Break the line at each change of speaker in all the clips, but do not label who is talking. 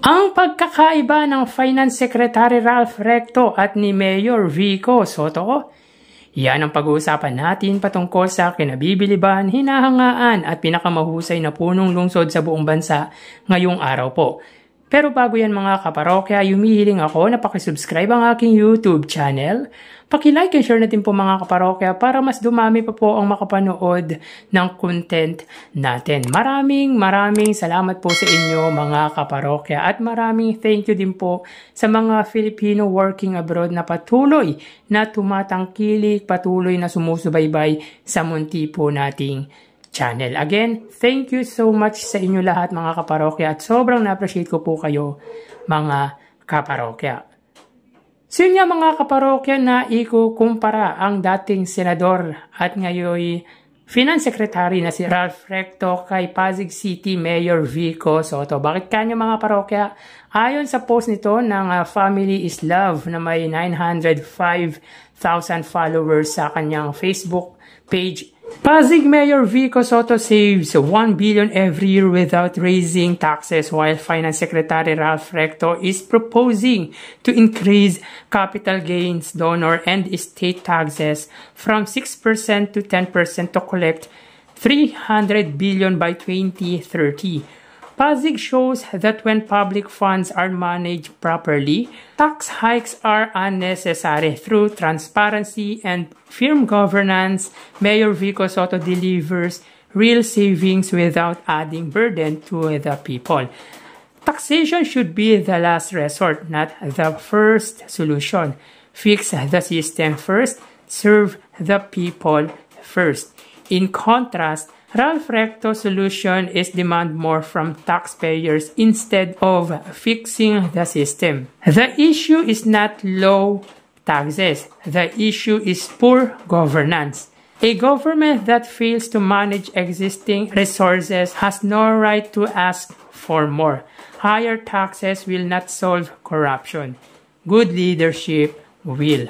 Ang pagkakaiba ng Finance Secretary Ralph Recto at ni Mayor Vico Soto, yan ang pag-uusapan natin patungkol sa kinabibiliban, hinahangaan at pinakamahusay na punong lungsod sa buong bansa ngayong araw po. Pero bago yan mga kaparokya, humihiling ako na pakisubscribe ang aking YouTube channel. Paki-like and share natin po mga kaparokya para mas dumami pa po ang makapanood ng content natin. Maraming salamat po sa inyo mga kaparokya at maraming thank you din po sa mga Filipino working abroad na patuloy na tumatangkilik, patuloy na sumusubaybay sa munti po nating channel. Again, thank you so much sa inyo lahat mga kaparokya at sobrang na-appreciate ko po kayo mga kaparokya. So yun nga mga kaparokya na ikukumpara ang dating senador at ngayon Finance Secretary na si Ralph Recto kay Pasig City Mayor Vico Soto. Bakit kanyo mga parokya? Ayon sa post nito ng Family is Love na may 905,000 followers sa kanyang Facebook page, Pasig Mayor Vico Soto saves 1 billion every year without raising taxes, while Finance Secretary Ralph Recto is proposing to increase capital gains, donor, and estate taxes from 6% to 10% to collect 300 billion by 2030. Pasig shows that when public funds are managed properly, tax hikes are unnecessary. Through transparency and firm governance, Mayor Vico Soto delivers real savings without adding burden to the people. Taxation should be the last resort, not the first solution. Fix the system first, serve the people first. In contrast, Ralph Recto's solution is demand more from taxpayers instead of fixing the system. The issue is not low taxes. The issue is poor governance. A government that fails to manage existing resources has no right to ask for more. Higher taxes will not solve corruption. Good leadership will.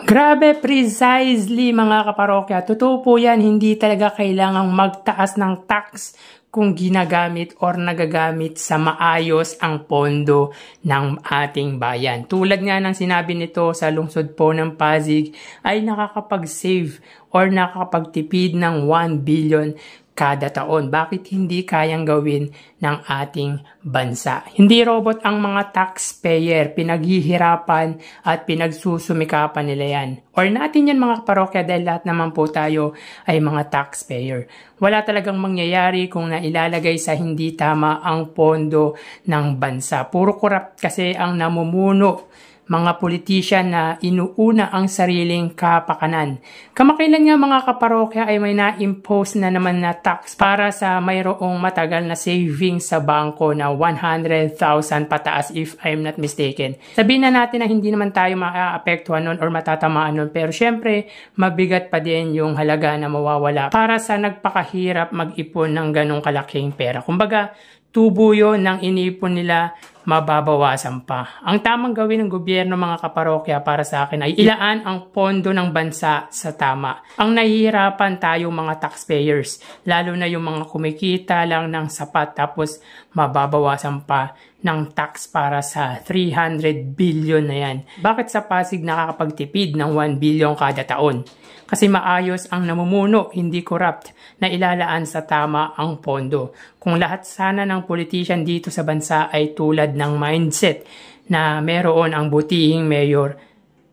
Grabe, precisely mga kaparokya. Totoo po yan, hindi talaga kailangang magtaas ng tax kung ginagamit or nagagamit sa maayos ang pondo ng ating bayan. Tulad nga ng sinabi nito sa lungsod po ng Pasig ay nakakapag-save or nakakapagtipid ng 1 billion kada taon. Bakit hindi kayang gawin ng ating bansa? Hindi robot ang mga taxpayer. Pinaghihirapan at pinagsusumikapan nila yan. Or natin yan mga parokya dahil lahat naman po tayo ay mga taxpayer. Wala talagang mangyayari kung nailalagay sa hindi tama ang pondo ng bansa. Puro corrupt kasi ang namumuno. Mga politician na inuuna ang sariling kapakanan. Kamakailan nga mga kaparokya ay may na-impose na naman na tax para sa mayroong matagal na savings sa bangko na 100,000 pataas if I'm not mistaken. Sabihin na natin na hindi naman tayo maaapektuhan nun or matatamaan nun, pero syempre mabigat pa din yung halaga na mawawala para sa nagpakahirap mag-ipon ng ganong kalaking pera. Kumbaga, tubo yun ng inipon nila, mababawasan pa. Ang tamang gawin ng gobyerno mga kaparokya para sa akin ay ilaan ang pondo ng bansa sa tama. Ang nahihirapan tayo mga taxpayers, lalo na yung mga kumikita lang ng sapat tapos mababawasan pa ng tax para sa 300 billion na yan. Bakit sa Pasig nakakapagtipid ng 1 billion kada taon? Kasi maayos ang namumuno, hindi corrupt, na ilalaan sa tama ang pondo. Kung lahat sana ng politician dito sa bansa ay tulad ng mindset na meron ang butihing mayor,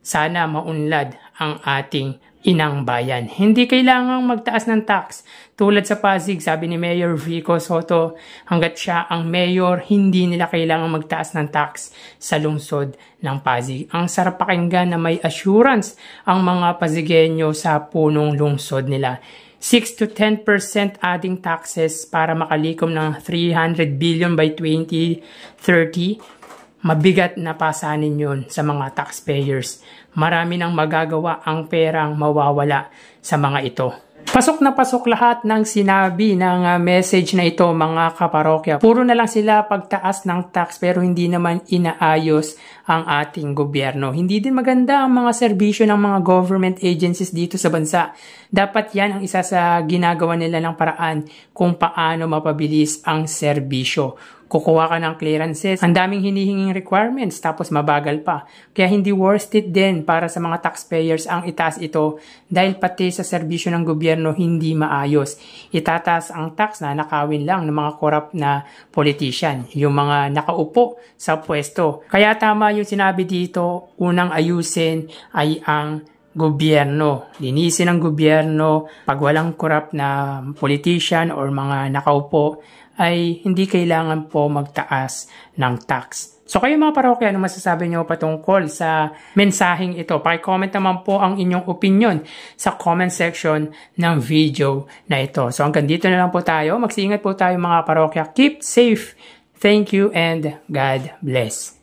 sana maunlad ang ating inang bayan. Hindi kailangang magtaas ng tax. Tulad sa Pasig, sabi ni Mayor Vico Soto, hanggat siya ang mayor, hindi nila kailangang magtaas ng tax sa lungsod ng Pasig. Ang sarap pakinggan na may assurance ang mga Pasigueño sa punong lungsod nila. 6 to 10% adding taxes para makalikom ng 300 billion by 2030. Mabigat na pasanin yun sa mga taxpayers. Marami nang magagawa, ang perang mawawala sa mga ito. Pasok na pasok lahat ng sinabi ng message na ito mga kaparokya. Puro na lang sila pagtaas ng tax pero hindi naman inaayos ang ating gobyerno. Hindi din maganda ang mga serbisyo ng mga government agencies dito sa bansa. Dapat yan ang isa sa ginagawa nila ng paraan kung paano mapabilis ang serbisyo. kukuha ka ng clearances, ang daming hinihinging requirements, tapos mabagal pa. Kaya hindi worth it din para sa mga taxpayers ang itaas ito dahil pati sa serbisyo ng gobyerno hindi maayos. Itataas ang tax na nakawin lang ng mga corrupt na politician, yung mga nakaupo sa pwesto. Kaya tama yung sinabi dito, unang ayusin ay ang gobyerno. Linisin ang gobyerno. Pag walang corrupt na politician or mga nakaupo, ay hindi kailangan po magtaas ng tax. So kayo mga parokya, ano masasabi nyo patungkol sa mensaheng ito? Paki-comment naman po ang inyong opinion sa comment section ng video na ito. So hanggang dito na lang po tayo. Magsiingat po tayo mga parokya. Keep safe. Thank you and God bless.